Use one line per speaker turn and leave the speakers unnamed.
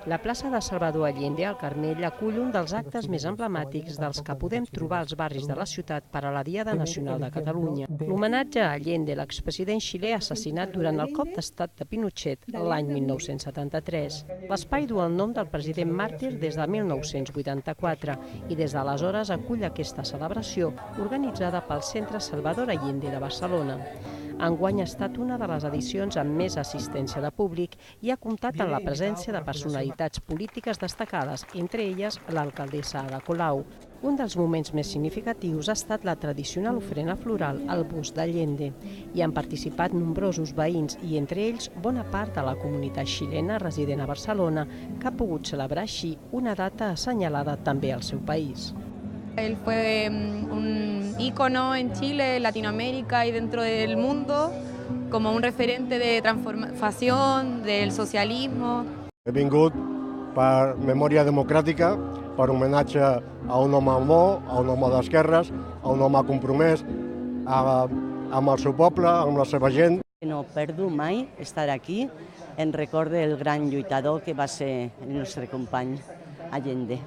La plaça de Salvador Allende al Carmel acull un dels actes més emblemàtics dels que podem trobar als barris de la ciutat per a la Diada Nacional de Catalunya. L'homenatge a Allende, l'expresident xilè assassinat durant el cop d'estat de Pinochet l'any 1973. L'espai du el nom del president màrtir des de 1984 i des d'aleshores acull aquesta celebració organitzada pel Centre Salvador Allende de Barcelona. Enguany ha estat una de les edicions amb més assistència de públic i ha comptat amb la presència de personalitats polítiques destacades, entre elles l'alcaldessa Ada Colau. Un dels moments més significatius ha estat la tradicional ofrena floral al bust d'Allende. Hi han participat nombrosos veïns i, entre ells, bona part de la comunitat xilena resident a Barcelona, que ha pogut celebrar així una data assenyalada també al seu país.
Él fue un ícono en Chile, Latinoamérica y dentro del mundo, como un referente de transformación, del socialismo.
He vingut per memòria democràtica, per homenatge a un home bo, a un home d'esquerres, a un home compromès amb el seu poble, amb la seva gent.
No perdo mai estar aquí en record del gran lluitador que va ser el nostre company Allende.